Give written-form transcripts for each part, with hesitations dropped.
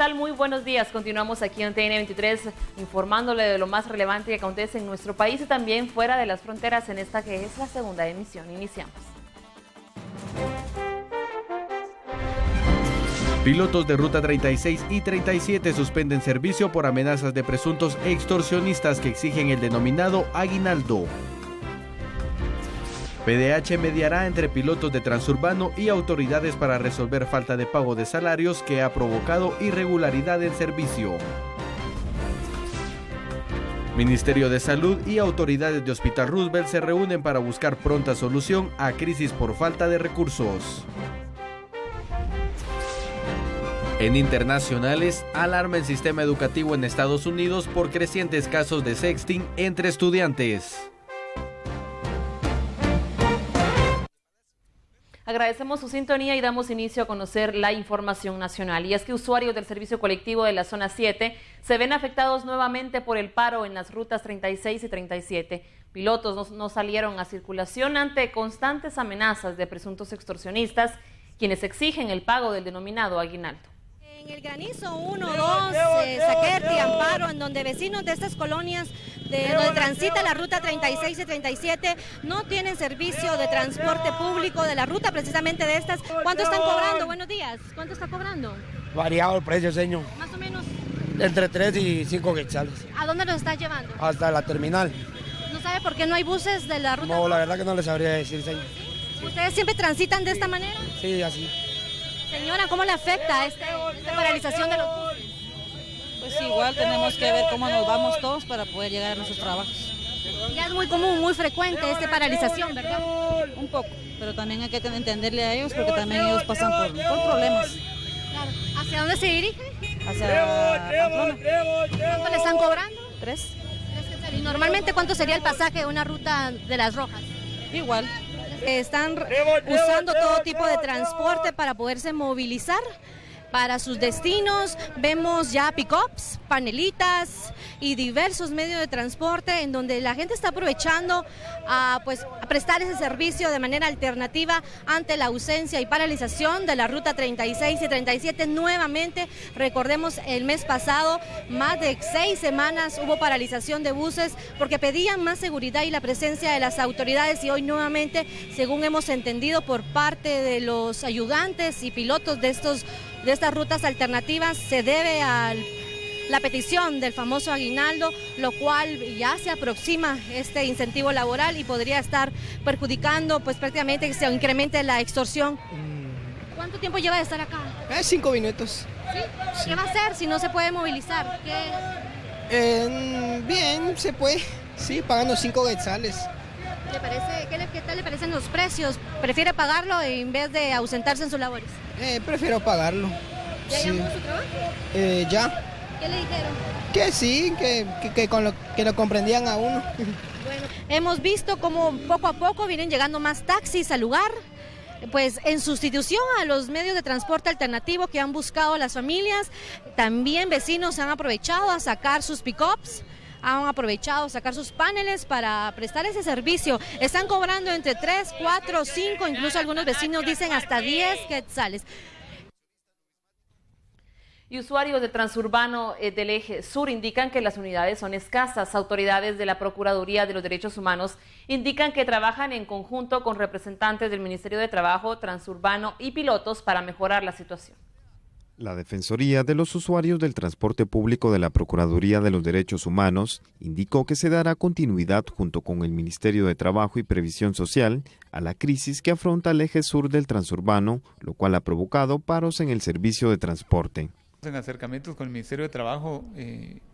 tal? Muy buenos días. Continuamos aquí en TN23 informándole de lo más relevante que acontece en nuestro país y también fuera de las fronteras en esta que es la segunda emisión. Iniciamos. Pilotos de Ruta 36 y 37 suspenden servicio por amenazas de presuntos extorsionistas que exigen el denominado aguinaldo. PDH mediará entre pilotos de Transurbano y autoridades para resolver falta de pago de salarios que ha provocado irregularidad en servicio. Ministerio de Salud y autoridades de Hospital Roosevelt se reúnen para buscar pronta solución a crisis por falta de recursos. En internacionales, alarma el sistema educativo en Estados Unidos por crecientes casos de sexting entre estudiantes. Agradecemos su sintonía y damos inicio a conocer la información nacional. Y es que usuarios del servicio colectivo de la zona 7 se ven afectados nuevamente por el paro en las rutas 36 y 37. Pilotos no salieron a circulación ante constantes amenazas de presuntos extorsionistas, quienes exigen el pago del denominado aguinaldo. En el Granizo 1, 2, Zaquerti, Amparo, en donde vecinos de estas colonias donde transita la ruta 36 y 37 no tienen servicio de transporte público de la ruta precisamente de estas. ¿Cuánto están cobrando? Buenos días. ¿Cuánto está cobrando? Variado el precio, señor. Más o menos. Entre 3 y 5 quetzales. ¿A dónde los está llevando? Hasta la terminal. ¿No sabe por qué no hay buses de la ruta? No, la verdad que no les sabría decir, señor. ¿Ustedes siempre transitan de esta manera? Sí, así. Señora, ¿cómo le afecta esta paralización de los buses? Pues igual tenemos que ver cómo nos vamos todos para poder llegar a nuestros trabajos. Ya es muy común, muy frecuente esta paralización, ¿verdad? Un poco, pero también hay que entenderle a ellos porque también ellos pasan por problemas. Claro. ¿Hacia dónde se dirige? Hacia Pamplona. ¿Cuánto le están cobrando? 3. ¿Y normalmente cuánto sería el pasaje de una ruta de las Rojas? Igual. Están usando todo tipo de transporte para poderse movilizar para sus destinos. Vemos ya pick-ups, panelitas y diversos medios de transporte en donde la gente está aprovechando a prestar ese servicio de manera alternativa ante la ausencia y paralización de la ruta 36 y 37 nuevamente. Recordemos, el mes pasado, más de 6 semanas hubo paralización de buses porque pedían más seguridad y la presencia de las autoridades, y hoy nuevamente, según hemos entendido por parte de los ayudantes y pilotos de estas rutas alternativas, se debe a la petición del famoso aguinaldo, lo cual ya se aproxima este incentivo laboral y podría estar perjudicando prácticamente que se incremente la extorsión. ¿Cuánto tiempo lleva de estar acá? 5 minutos. ¿Sí? ¿Qué va a hacer si no se puede movilizar? Bien, se puede, sí, pagando 5 quetzales. ¿Le parece, qué tal le parecen los precios? ¿Prefiere pagarlo en vez de ausentarse en sus labores? Prefiero pagarlo. ¿Ya sí. llamó a su trabajo? Ya. ¿Qué le dijeron? Que sí, que lo comprendían a uno. Bueno, hemos visto cómo poco a poco vienen llegando más taxis al lugar, pues en sustitución a los medios de transporte alternativo que han buscado las familias. También vecinos han aprovechado a sacar sus pick-ups, han aprovechado a sacar sus paneles para prestar ese servicio. Están cobrando entre 3, 4, 5, incluso algunos vecinos dicen hasta 10 quetzales. Y usuarios de Transurbano del Eje Sur indican que las unidades son escasas. Autoridades de la Procuraduría de los Derechos Humanos indican que trabajan en conjunto con representantes del Ministerio de Trabajo, Transurbano y pilotos para mejorar la situación. La Defensoría de los Usuarios del Transporte Público de la Procuraduría de los Derechos Humanos indicó que se dará continuidad junto con el Ministerio de Trabajo y Previsión Social a la crisis que afronta el eje sur del transurbano, lo cual ha provocado paros en el servicio de transporte. En acercamientos con el Ministerio de Trabajo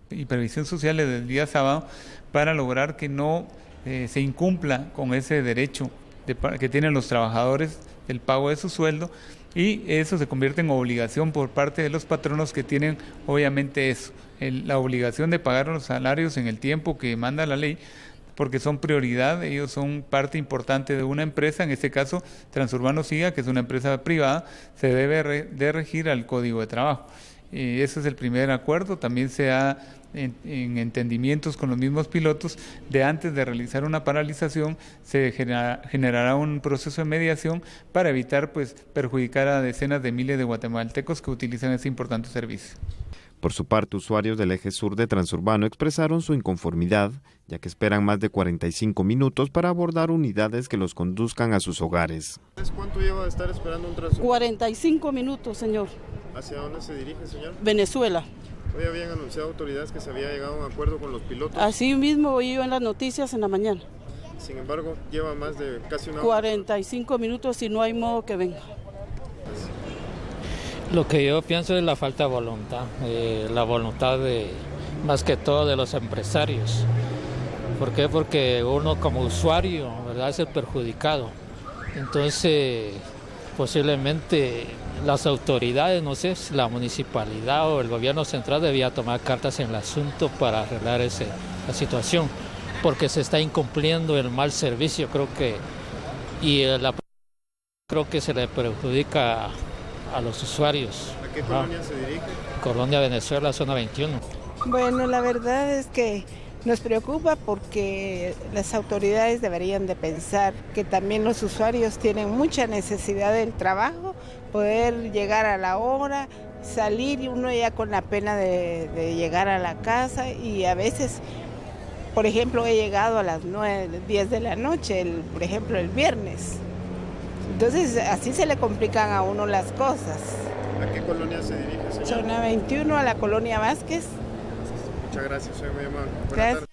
y Previsión Social desde el día sábado para lograr que no se incumpla con ese derecho que tienen los trabajadores del pago de su sueldo, y eso se convierte en obligación por parte de los patronos que tienen obviamente eso, la obligación de pagar los salarios en el tiempo que manda la ley, porque son prioridad, ellos son parte importante de una empresa, en este caso Transurbano Siga, que es una empresa privada, se debe de regir al Código de Trabajo. Ese es el primer acuerdo. También se ha en entendimientos con los mismos pilotos de antes de realizar una paralización, se generará un proceso de mediación para evitar pues perjudicar a decenas de miles de guatemaltecos que utilizan este importante servicio. Por su parte, usuarios del eje sur de Transurbano expresaron su inconformidad, ya que esperan más de 45 minutos para abordar unidades que los conduzcan a sus hogares. ¿Cuánto lleva de estar esperando un Transurbano? 45 minutos, señor. ¿Hacia dónde se dirige, señor? Venezuela. Hoy habían anunciado autoridades que se había llegado a un acuerdo con los pilotos. Así mismo oí yo en las noticias en la mañana. Sin embargo, lleva más de casi una hora. 45 minutos y no hay modo que venga. Lo que yo pienso es la falta de voluntad, la voluntad de, más que todo de los empresarios. ¿Por qué? Porque uno como usuario, ¿verdad?, es el perjudicado. Entonces, posiblemente las autoridades, no sé, la municipalidad o el gobierno central debía tomar cartas en el asunto para arreglar la situación, porque se está incumpliendo el mal servicio, creo que, creo que se le perjudica a los usuarios. ¿A qué colonia se dirige? Colonia Venezuela, zona 21. Bueno, la verdad es que nos preocupa porque las autoridades deberían de pensar que también los usuarios tienen mucha necesidad del trabajo, poder llegar a la hora, salir y uno ya con la pena de llegar a la casa, y a veces, por ejemplo, he llegado a las 9, 10 de la noche, por ejemplo, el viernes. Entonces, así se le complican a uno las cosas. ¿A qué colonia se dirige, señor? Zona 21, a la colonia Vázquez. Muchas gracias, soy muy amable. Gracias.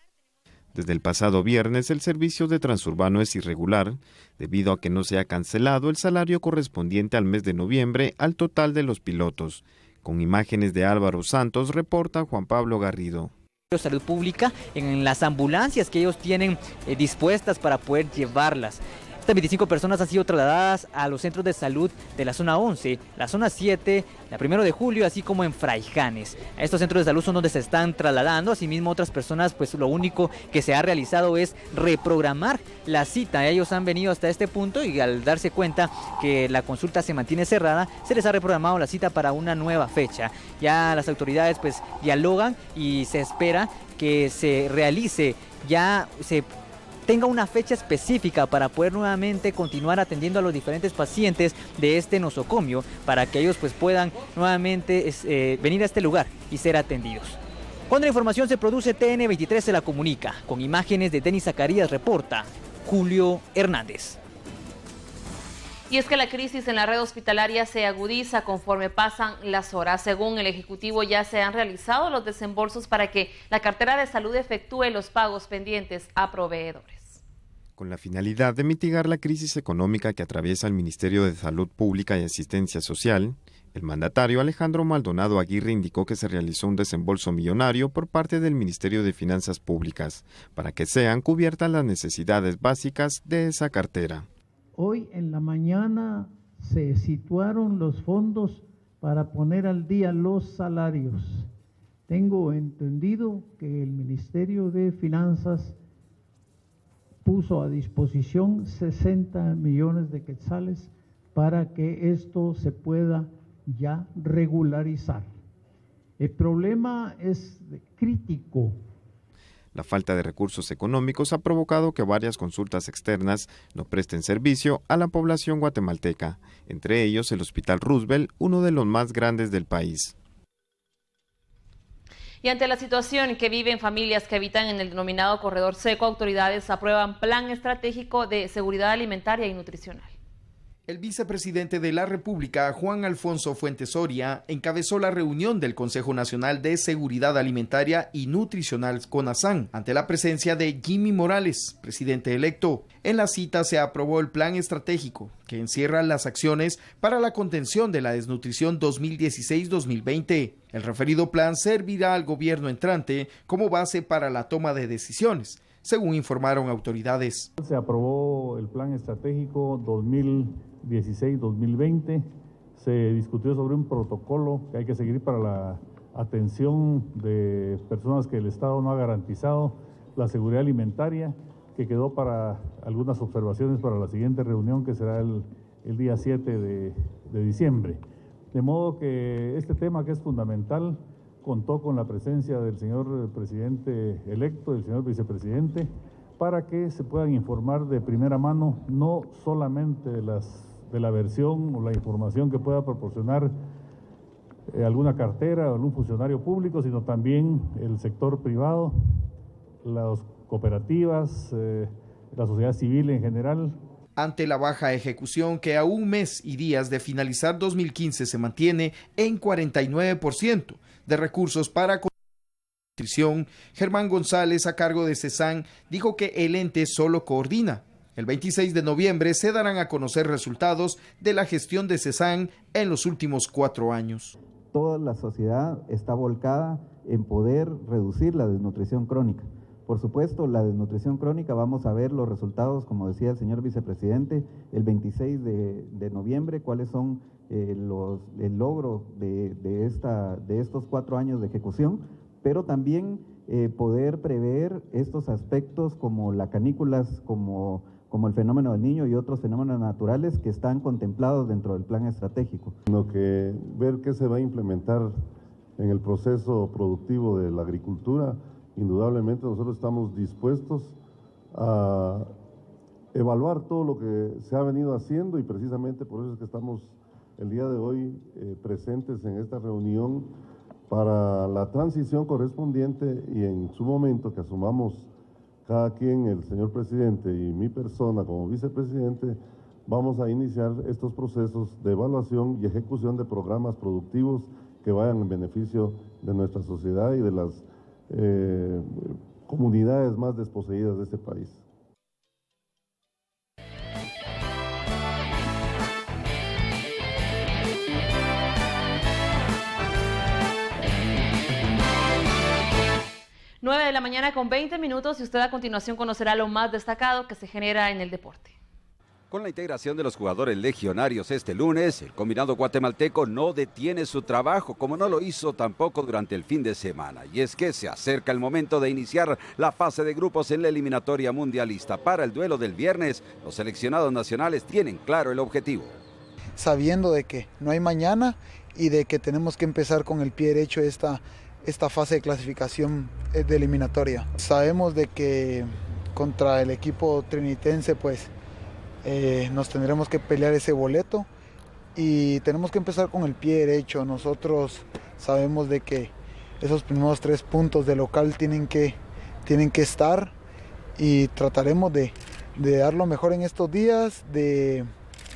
Desde el pasado viernes, el servicio de Transurbano es irregular, debido a que no se ha cancelado el salario correspondiente al mes de noviembre al total de los pilotos. Con imágenes de Álvaro Santos, reporta Juan Pablo Garrido. Salud Pública en las ambulancias que ellos tienen dispuestas para poder llevarlas. Estas 25 personas han sido trasladadas a los centros de salud de la zona 11, la zona 7, la 1 de julio, así como en Fraijanes. A estos centros de salud son donde se están trasladando. Asimismo, otras personas, pues lo único que se ha realizado es reprogramar la cita. Ellos han venido hasta este punto y al darse cuenta que la consulta se mantiene cerrada, se les ha reprogramado la cita para una nueva fecha. Ya las autoridades pues dialogan y se espera que se realice, tenga una fecha específica para poder nuevamente continuar atendiendo a los diferentes pacientes de este nosocomio, para que ellos pues puedan nuevamente venir a este lugar y ser atendidos. Cuando la información se produce, TN23 se la comunica. Con imágenes de Denis Zacarías, reporta Julio Hernández. Y es que la crisis en la red hospitalaria se agudiza conforme pasan las horas. Según el Ejecutivo, ya se han realizado los desembolsos para que la cartera de salud efectúe los pagos pendientes a proveedores. Con la finalidad de mitigar la crisis económica que atraviesa el Ministerio de Salud Pública y Asistencia Social, el mandatario Alejandro Maldonado Aguirre indicó que se realizó un desembolso millonario por parte del Ministerio de Finanzas Públicas para que sean cubiertas las necesidades básicas de esa cartera. Hoy en la mañana se situaron los fondos para poner al día los salarios. Tengo entendido que el Ministerio de Finanzas puso a disposición 60 millones de quetzales para que esto se pueda ya regularizar. El problema es crítico. La falta de recursos económicos ha provocado que varias consultas externas no presten servicio a la población guatemalteca, entre ellos el Hospital Roosevelt, uno de los más grandes del país. Y ante la situación que viven familias que habitan en el denominado corredor seco, autoridades aprueban plan estratégico de seguridad alimentaria y nutricional. El vicepresidente de la República, Juan Alfonso Fuentes Soria, encabezó la reunión del Consejo Nacional de Seguridad Alimentaria y Nutricional CONASAN, ante la presencia de Jimmy Morales, presidente electo. En la cita se aprobó el plan estratégico, que encierra las acciones para la contención de la desnutrición 2016-2020. El referido plan servirá al gobierno entrante como base para la toma de decisiones, según informaron autoridades. Se aprobó el plan estratégico 2016-2020, se discutió sobre un protocolo que hay que seguir para la atención de personas que el Estado no ha garantizado la seguridad alimentaria, que quedó para algunas observaciones para la siguiente reunión, que será el día 7 de diciembre. De modo que este tema, que es fundamental, contó con la presencia del señor presidente electo, del señor vicepresidente, para que se puedan informar de primera mano, no solamente de la versión o la información que pueda proporcionar alguna cartera o algún funcionario público, sino también el sector privado, las cooperativas, la sociedad civil en general. Ante la baja ejecución, que a un mes y días de finalizar 2015 se mantiene en 49% de recursos para nutrición, Germán González, a cargo de CESAN, dijo que el ente solo coordina. El 26 de noviembre se darán a conocer resultados de la gestión de CESAN en los últimos 4 años. Toda la sociedad está volcada en poder reducir la desnutrición crónica. Por supuesto, la desnutrición crónica, vamos a ver los resultados, como decía el señor vicepresidente, el 26 de noviembre, cuáles son el logro de estos 4 años de ejecución, pero también poder prever estos aspectos como las canículas, como el fenómeno del Niño y otros fenómenos naturales que están contemplados dentro del plan estratégico. Sino que ver qué se va a implementar en el proceso productivo de la agricultura. Indudablemente nosotros estamos dispuestos a evaluar todo lo que se ha venido haciendo y precisamente por eso es que estamos el día de hoy presentes en esta reunión para la transición correspondiente y en su momento que asumamos cada quien, el señor presidente y mi persona como vicepresidente, vamos a iniciar estos procesos de evaluación y ejecución de programas productivos que vayan en beneficio de nuestra sociedad y de las comunidades más desposeídas de este país. Nueve de la mañana con 20 minutos y usted a continuación conocerá lo más destacado que se genera en el deporte. Con la integración de los jugadores legionarios este lunes, el combinado guatemalteco no detiene su trabajo, como no lo hizo tampoco durante el fin de semana. Y es que se acerca el momento de iniciar la fase de grupos en la eliminatoria mundialista. Para el duelo del viernes, los seleccionados nacionales tienen claro el objetivo. Sabiendo de que no hay mañana y de que tenemos que empezar con el pie derecho esta fase de clasificación de eliminatoria. Sabemos de que contra el equipo trinitense, pues, nos tendremos que pelear ese boleto y tenemos que empezar con el pie derecho. Nosotros sabemos de que esos primeros 3 puntos de local tienen que estar y trataremos de dar lo mejor en estos días, de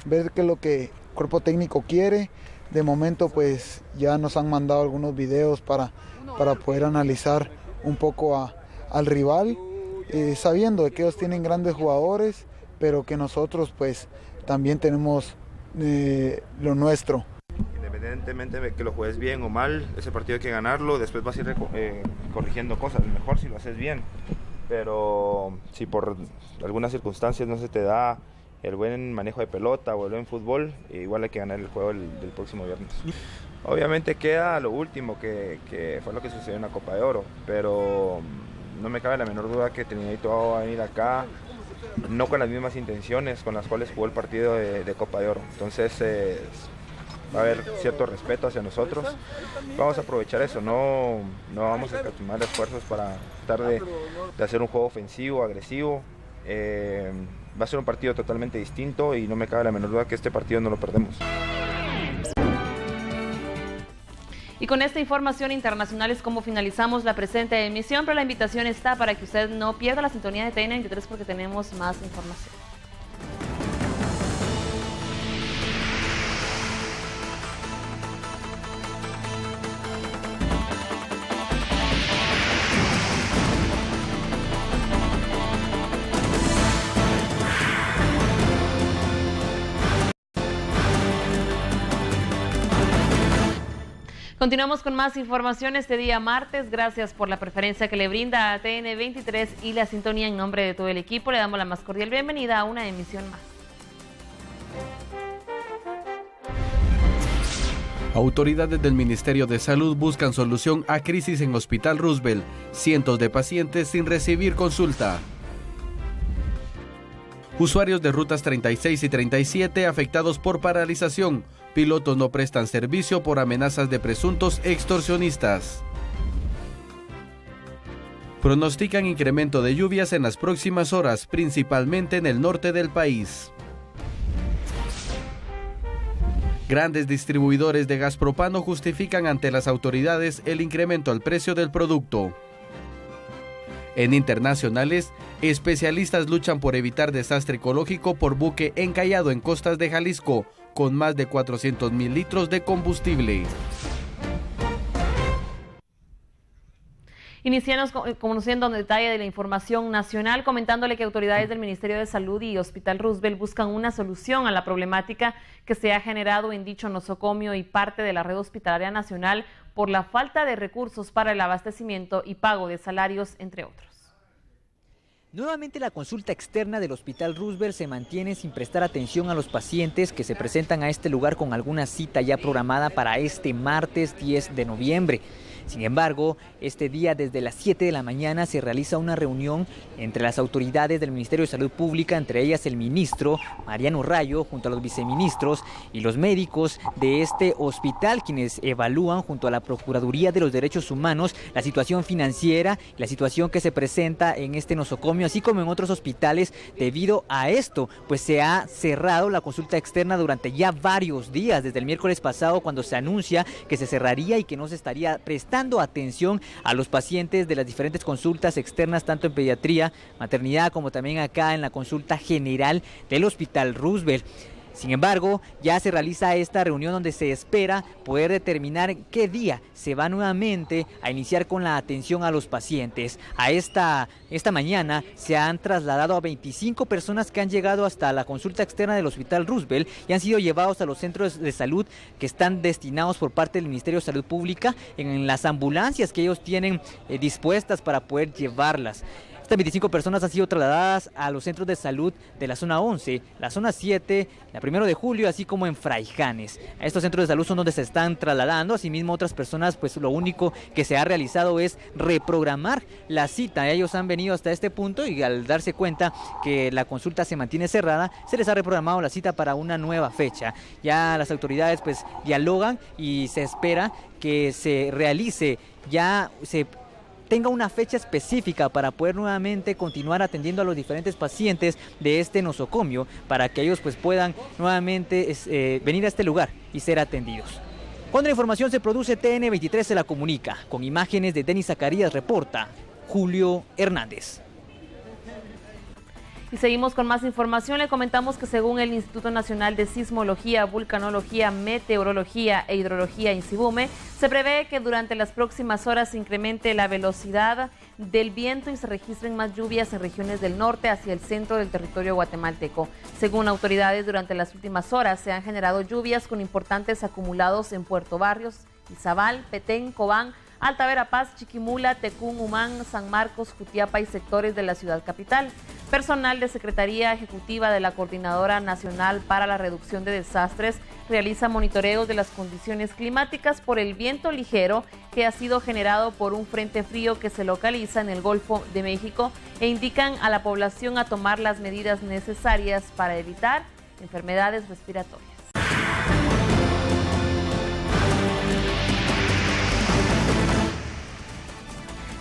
ver qué es lo que el cuerpo técnico quiere. De momento pues ya nos han mandado algunos videos para poder analizar un poco al rival, sabiendo de que ellos tienen grandes jugadores, pero que nosotros pues también tenemos lo nuestro. Independientemente de que lo juegues bien o mal, ese partido hay que ganarlo, después vas a ir corrigiendo cosas, mejor si lo haces bien, pero si por algunas circunstancias no se te da el buen manejo de pelota o el buen fútbol, igual hay que ganar el juego del próximo viernes. Obviamente queda lo último, que fue lo que sucedió en la Copa de Oro, pero no me cabe la menor duda que Trinidad y Tobago va a venir acá no con las mismas intenciones con las cuales jugó el partido de Copa de Oro. Entonces va a haber cierto respeto hacia nosotros. Vamos a aprovechar eso, no vamos a escatimar esfuerzos para tratar de hacer un juego ofensivo, agresivo. Va a ser un partido totalmente distinto y no me cabe la menor duda que este partido no lo perdemos. Y con esta información internacional es como finalizamos la presente emisión, pero la invitación está para que usted no pierda la sintonía de TN23 porque tenemos más información. Continuamos con más información este día martes. Gracias por la preferencia que le brinda a TN23 y la sintonía. En nombre de todo el equipo le damos la más cordial bienvenida a una emisión más. Autoridades del Ministerio de Salud buscan solución a crisis en Hospital Roosevelt. Cientos de pacientes sin recibir consulta. Usuarios de rutas 36 y 37 afectados por paralización. Pilotos no prestan servicio por amenazas de presuntos extorsionistas. Pronostican incremento de lluvias en las próximas horas, principalmente en el norte del país. Grandes distribuidores de gas propano justifican ante las autoridades el incremento al precio del producto. En internacionales, especialistas luchan por evitar desastre ecológico por buque encallado en costas de Jalisco, con más de 400,000 litros de combustible. Iniciamos conociendo en detalle de la información nacional, comentándole que autoridades del Ministerio de Salud y Hospital Roosevelt buscan una solución a la problemática que se ha generado en dicho nosocomio y parte de la red hospitalaria nacional por la falta de recursos para el abastecimiento y pago de salarios, entre otros. Nuevamente la consulta externa del Hospital Roosevelt se mantiene sin prestar atención a los pacientes que se presentan a este lugar con alguna cita ya programada para este martes 10 de noviembre. Sin embargo, este día desde las 7 de la mañana se realiza una reunión entre las autoridades del Ministerio de Salud Pública, entre ellas el ministro Mariano Rayo, junto a los viceministros y los médicos de este hospital, quienes evalúan junto a la Procuraduría de los Derechos Humanos la situación financiera, la situación que se presenta en este nosocomio, así como en otros hospitales. Debido a esto, pues se ha cerrado la consulta externa durante ya varios días, desde el miércoles pasado, cuando se anuncia que se cerraría y que no se estaría prestando atención a los pacientes de las diferentes consultas externas, tanto en pediatría, maternidad, como también acá en la consulta general del Hospital Roosevelt. Sin embargo, ya se realiza esta reunión donde se espera poder determinar qué día se va nuevamente a iniciar con la atención a los pacientes. Esta mañana se han trasladado a 25 personas que han llegado hasta la consulta externa del Hospital Roosevelt y han sido llevados a los centros de salud que están destinados por parte del Ministerio de Salud Pública en las ambulancias que ellos tienen dispuestas para poder llevarlas. Estas 25 personas han sido trasladadas a los centros de salud de la zona 11, la zona 7, la 1 de julio, así como en Fraijanes. A estos centros de salud son donde se están trasladando. Asimismo, otras personas, pues lo único que se ha realizado es reprogramar la cita. Ellos han venido hasta este punto y al darse cuenta que la consulta se mantiene cerrada, se les ha reprogramado la cita para una nueva fecha. Ya las autoridades pues dialogan y se espera que se realice, tenga una fecha específica para poder nuevamente continuar atendiendo a los diferentes pacientes de este nosocomio, para que ellos pues puedan nuevamente venir a este lugar y ser atendidos. Cuando la información se produce, TN23 se la comunica. Con imágenes de Denis Zacarías, reporta Julio Hernández. Y seguimos con más información. Le comentamos que según el Instituto Nacional de Sismología, Vulcanología, Meteorología e Hidrología, INSIBUME, se prevé que durante las próximas horas se incremente la velocidad del viento y se registren más lluvias en regiones del norte hacia el centro del territorio guatemalteco. Según autoridades, durante las últimas horas se han generado lluvias con importantes acumulados en Puerto Barrios, Izabal, Petén, Cobán, Alta Verapaz, Chiquimula, Tecún, Humán, San Marcos, Jutiapa y sectores de la ciudad capital. Personal de Secretaría Ejecutiva de la Coordinadora Nacional para la Reducción de Desastres realiza monitoreos de las condiciones climáticas por el viento ligero que ha sido generado por un frente frío que se localiza en el Golfo de México e indican a la población a tomar las medidas necesarias para evitar enfermedades respiratorias.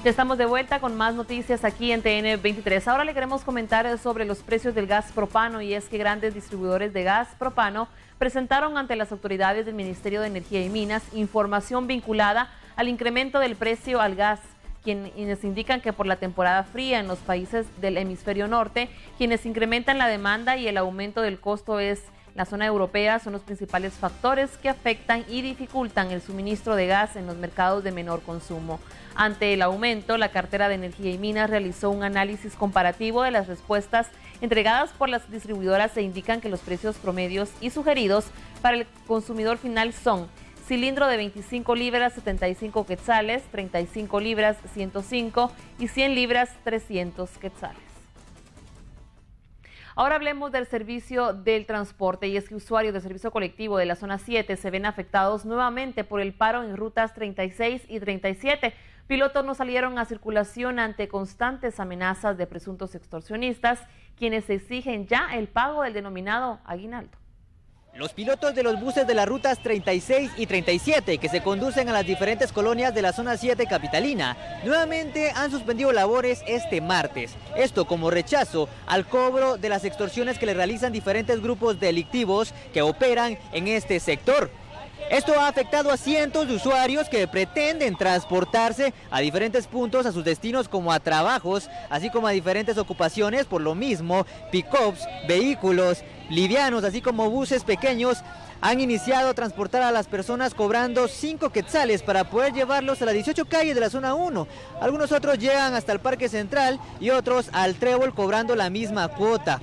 Ya estamos de vuelta con más noticias aquí en TN23. Ahora le queremos comentar sobre los precios del gas propano, y es que grandes distribuidores de gas propano presentaron ante las autoridades del Ministerio de Energía y Minas información vinculada al incremento del precio al gas, quienes indican que por la temporada fría en los países del hemisferio norte, quienes incrementan la demanda y el aumento del costo es la zona europea, son los principales factores que afectan y dificultan el suministro de gas en los mercados de menor consumo. Ante el aumento, la cartera de Energía y Minas realizó un análisis comparativo de las respuestas entregadas por las distribuidoras e indican que los precios promedios y sugeridos para el consumidor final son: cilindro de 25 libras 75 quetzales, 35 libras 105 y 100 libras 300 quetzales. Ahora hablemos del servicio del transporte, y es que usuarios del servicio colectivo de la zona 7 se ven afectados nuevamente por el paro en rutas 36 y 37. Pilotos no salieron a circulación ante constantes amenazas de presuntos extorsionistas, quienes exigen ya el pago del denominado aguinaldo. Los pilotos de los buses de las rutas 36 y 37 que se conducen a las diferentes colonias de la zona 7 capitalina nuevamente han suspendido labores este martes. Esto como rechazo al cobro de las extorsiones que le realizan diferentes grupos delictivos que operan en este sector. Esto ha afectado a cientos de usuarios que pretenden transportarse a diferentes puntos, a sus destinos como a trabajos, así como a diferentes ocupaciones. Por lo mismo, pick-ups, vehículos livianos, así como buses pequeños, han iniciado a transportar a las personas cobrando 5 quetzales para poder llevarlos a las 18 calles de la zona 1. Algunos otros llegan hasta el Parque Central y otros al Trébol cobrando la misma cuota.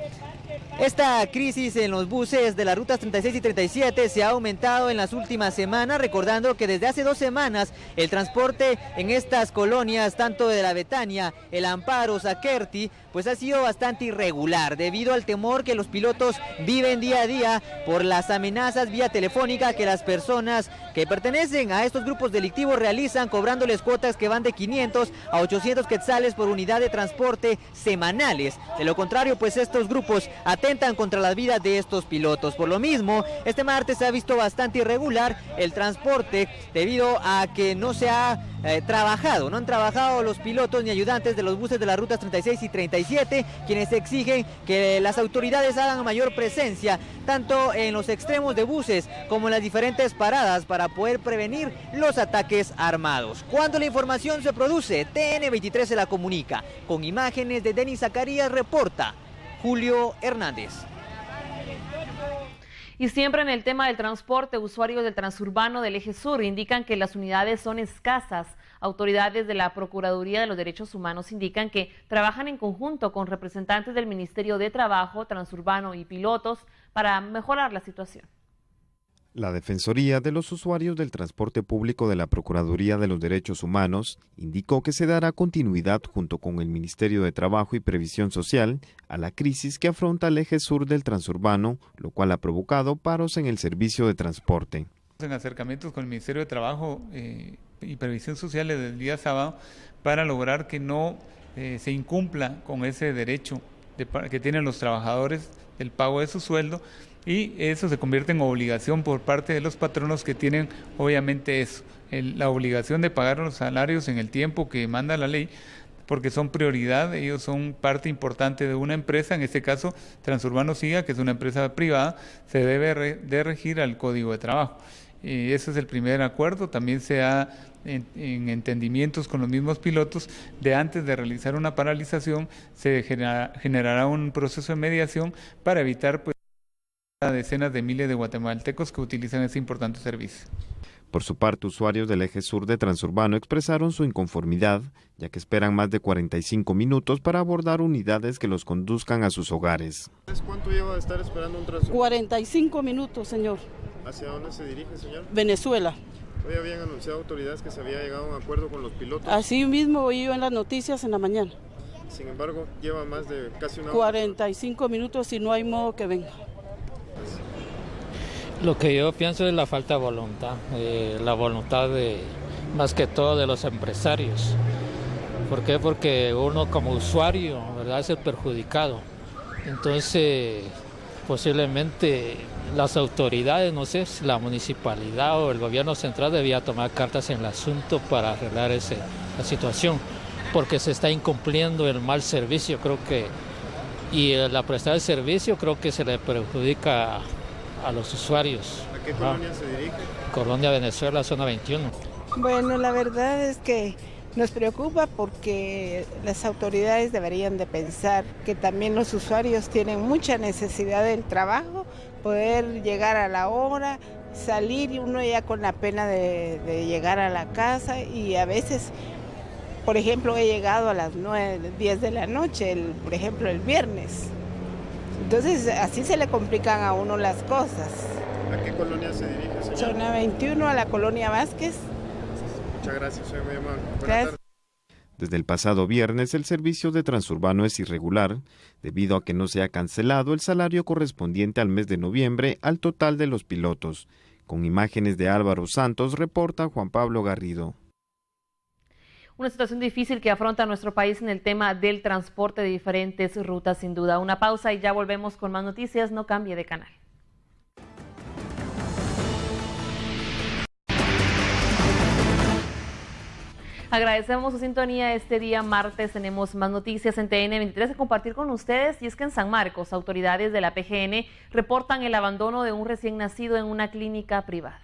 Esta crisis en los buses de las rutas 36 y 37 se ha aumentado en las últimas semanas, recordando que desde hace 2 semanas el transporte en estas colonias, tanto de la Betania, el Amparo, Zaquerti, pues ha sido bastante irregular, debido al temor que los pilotos viven día a día por las amenazas vía telefónica que las personas que pertenecen a estos grupos delictivos realizan, cobrándoles cuotas que van de 500 a 800 quetzales por unidad de transporte semanales. De lo contrario, pues estos grupos atentan contra la vida de estos pilotos. Por lo mismo, este martes se ha visto bastante irregular el transporte debido a que no se ha trabajado, no han trabajado los pilotos ni ayudantes de los buses de las rutas 36 y 37, quienes exigen que las autoridades hagan mayor presencia tanto en los extremos de buses como en las diferentes paradas para poder prevenir los ataques armados. Cuando la información se produce, TN23 se la comunica. Con imágenes de Denis Zacarías, reporta Julio Hernández. Y siempre en el tema del transporte, usuarios del transurbano del Eje Sur indican que las unidades son escasas. Autoridades de la Procuraduría de los Derechos Humanos indican que trabajan en conjunto con representantes del Ministerio de Trabajo, Transurbano y pilotos para mejorar la situación. La Defensoría de los Usuarios del Transporte Público de la Procuraduría de los Derechos Humanos indicó que se dará continuidad junto con el Ministerio de Trabajo y Previsión Social a la crisis que afronta el eje sur del transurbano, lo cual ha provocado paros en el servicio de transporte. En acercamientos con el Ministerio de Trabajo y Previsión Social desde el día sábado para lograr que no se incumpla con ese derecho que tienen los trabajadores del pago de su sueldo, y eso se convierte en obligación por parte de los patronos que tienen obviamente eso, la obligación de pagar los salarios en el tiempo que manda la ley, porque son prioridad, ellos son parte importante de una empresa, en este caso Transurbano Siga, que es una empresa privada, se debe de regir al Código de Trabajo. Ese es el primer acuerdo. También se ha en entendimientos con los mismos pilotos de antes de realizar una paralización se generará un proceso de mediación para evitar pues a decenas de miles de guatemaltecos que utilizan ese importante servicio. Por su parte, usuarios del eje sur de Transurbano expresaron su inconformidad, ya que esperan más de 45 minutos para abordar unidades que los conduzcan a sus hogares. ¿Cuánto lleva de estar esperando un Transurbano? 45 minutos, señor. ¿Hacia dónde se dirige, señor? Venezuela. Hoy habían anunciado autoridades que se había llegado a un acuerdo con los pilotos. Así mismo oí yo en las noticias en la mañana. Sin embargo, lleva más de casi una hora. 45 minutos y no hay modo que venga. Lo que yo pienso es la falta de voluntad, la voluntad de, más que todo de los empresarios. ¿Por qué? Porque uno como usuario, ¿verdad?, es el perjudicado. Entonces, posiblemente las autoridades, no sé, si la municipalidad o el gobierno central debía tomar cartas en el asunto para arreglar la situación, porque se está incumpliendo el mal servicio, creo que, y la prestar el servicio creo que se le perjudica a los usuarios. ¿A qué colonia se dirige? Colonia Venezuela, zona 21. Bueno, la verdad es que nos preocupa porque las autoridades deberían de pensar que también los usuarios tienen mucha necesidad del trabajo, poder llegar a la hora, salir y uno ya con la pena de llegar a la casa, y a veces, por ejemplo, he llegado a las 9, 10 de la noche, por ejemplo, el viernes. Entonces, así se le complican a uno las cosas. ¿A qué colonia se dirige, señor? Zona 21, a la colonia Vázquez. Muchas gracias, soy muy amable. Gracias. Desde el pasado viernes, el servicio de Transurbano es irregular, debido a que no se ha cancelado el salario correspondiente al mes de noviembre al total de los pilotos. Con imágenes de Álvaro Santos, reporta Juan Pablo Garrido. Una situación difícil que afronta nuestro país en el tema del transporte de diferentes rutas, sin duda. Una pausa y ya volvemos con más noticias. No cambie de canal. Agradecemos su sintonía este día martes. Tenemos más noticias en TN23 que compartir con ustedes, y es que en San Marcos, autoridades de la PGN reportan el abandono de un recién nacido en una clínica privada.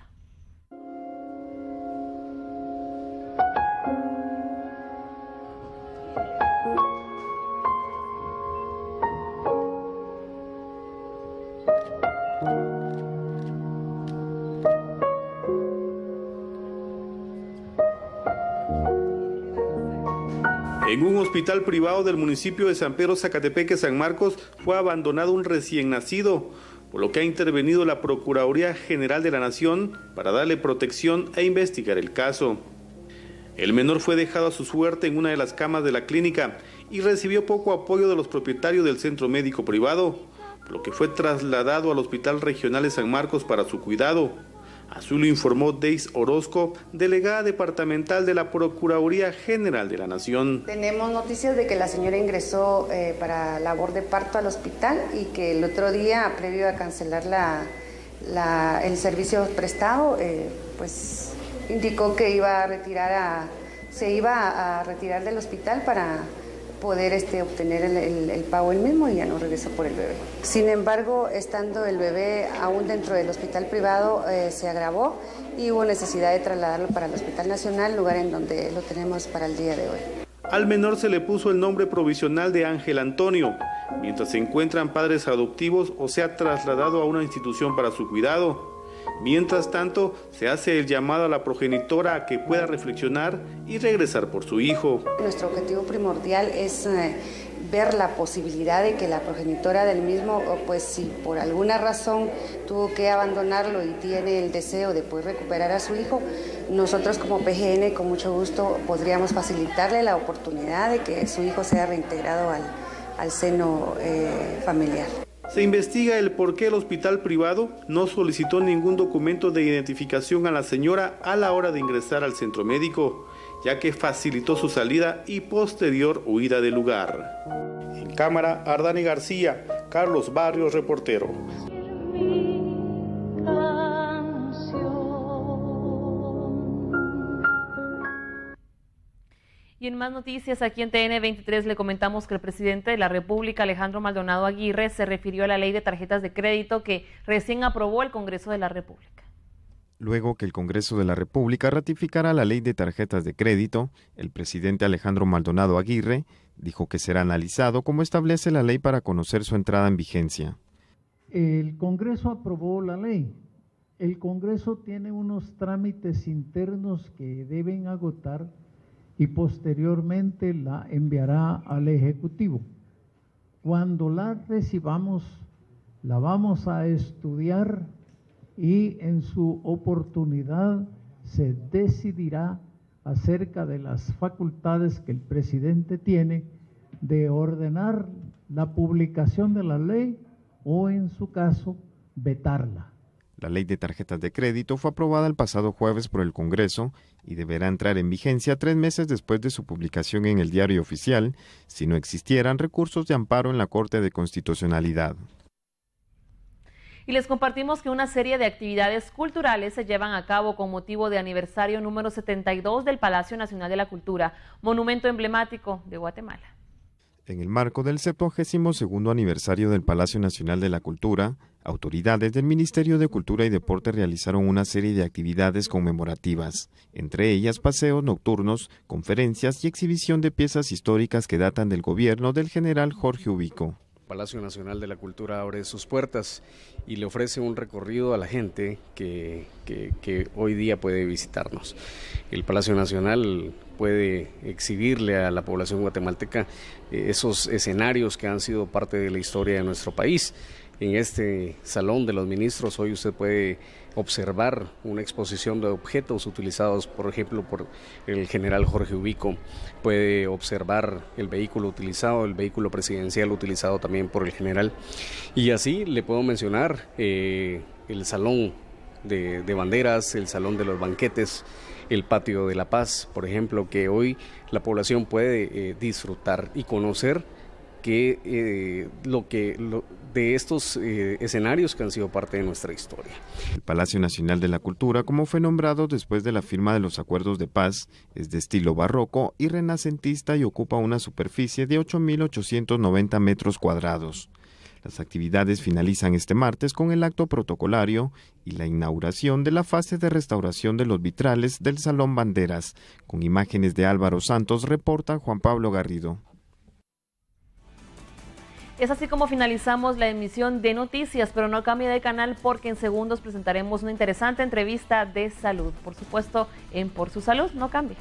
En un hospital privado del municipio de San Pedro Zacatepeque, San Marcos, fue abandonado un recién nacido, por lo que ha intervenido la Procuraduría General de la Nación para darle protección e investigar el caso. El menor fue dejado a su suerte en una de las camas de la clínica y recibió poco apoyo de los propietarios del centro médico privado, por lo que fue trasladado al Hospital Regional de San Marcos para su cuidado. Así lo informó Deis Orozco, delegada departamental de la Procuraduría General de la Nación. Tenemos noticias de que la señora ingresó para labor de parto al hospital y que el otro día, previo a cancelar el servicio prestado, pues indicó que se iba a retirar del hospital para poder obtener el pago él mismo, y ya no regresó por el bebé. Sin embargo, estando el bebé aún dentro del hospital privado, se agravó y hubo necesidad de trasladarlo para el Hospital Nacional, lugar en donde lo tenemos para el día de hoy. Al menor se le puso el nombre provisional de Ángel Antonio, mientras se encuentran padres adoptivos o se ha trasladado a una institución para su cuidado. Mientras tanto, se hace el llamado a la progenitora a que pueda reflexionar y regresar por su hijo. Nuestro objetivo primordial es ver la posibilidad de que la progenitora del mismo, pues si por alguna razón tuvo que abandonarlo y tiene el deseo de poder recuperar a su hijo, nosotros como PGN con mucho gusto podríamos facilitarle la oportunidad de que su hijo sea reintegrado al seno familiar. Se investiga el por qué el hospital privado no solicitó ningún documento de identificación a la señora a la hora de ingresar al centro médico, ya que facilitó su salida y posterior huida del lugar. En cámara, Ardani García, Carlos Barrios, reportero. Y en más noticias, aquí en TN23 le comentamos que el presidente de la República, Alejandro Maldonado Aguirre, se refirió a la ley de tarjetas de crédito que recién aprobó el Congreso de la República. Luego que el Congreso de la República ratificara la ley de tarjetas de crédito, el presidente Alejandro Maldonado Aguirre dijo que será analizado cómo establece la ley para conocer su entrada en vigencia. El Congreso aprobó la ley. El Congreso tiene unos trámites internos que deben agotar y posteriormente la enviará al Ejecutivo. Cuando la recibamos, la vamos a estudiar y en su oportunidad se decidirá acerca de las facultades que el presidente tiene de ordenar la publicación de la ley o, en su caso, vetarla. La ley de tarjetas de crédito fue aprobada el pasado jueves por el Congreso y deberá entrar en vigencia 3 meses después de su publicación en el Diario Oficial, si no existieran recursos de amparo en la Corte de Constitucionalidad. Y les compartimos que una serie de actividades culturales se llevan a cabo con motivo de aniversario número 72 del Palacio Nacional de la Cultura, monumento emblemático de Guatemala. En el marco del 72º aniversario del Palacio Nacional de la Cultura, autoridades del Ministerio de Cultura y Deporte realizaron una serie de actividades conmemorativas, entre ellas paseos nocturnos, conferencias y exhibición de piezas históricas que datan del gobierno del general Jorge Ubico. Palacio Nacional de la Cultura abre sus puertas y le ofrece un recorrido a la gente que hoy día puede visitarnos. El Palacio Nacional puede exhibirle a la población guatemalteca esos escenarios que han sido parte de la historia de nuestro país. En este Salón de los Ministros hoy usted puede observar una exposición de objetos utilizados, por ejemplo, por el general Jorge Ubico. Puede observar el vehículo utilizado, el vehículo presidencial utilizado también por el general. Y así le puedo mencionar el Salón de Banderas, el Salón de los Banquetes, el Patio de la Paz, por ejemplo, que hoy la población puede disfrutar y conocer de estos escenarios que han sido parte de nuestra historia. El Palacio Nacional de la Cultura, como fue nombrado después de la firma de los acuerdos de paz, es de estilo barroco y renacentista y ocupa una superficie de 8.890 metros cuadrados. Las actividades finalizan este martes con el acto protocolario y la inauguración de la fase de restauración de los vitrales del Salón Banderas. Con imágenes de Álvaro Santos, reporta Juan Pablo Garrido. Es así como finalizamos la emisión de noticias, pero no cambie de canal porque en segundos presentaremos una interesante entrevista de salud. Por supuesto, en Por Su Salud, no cambie.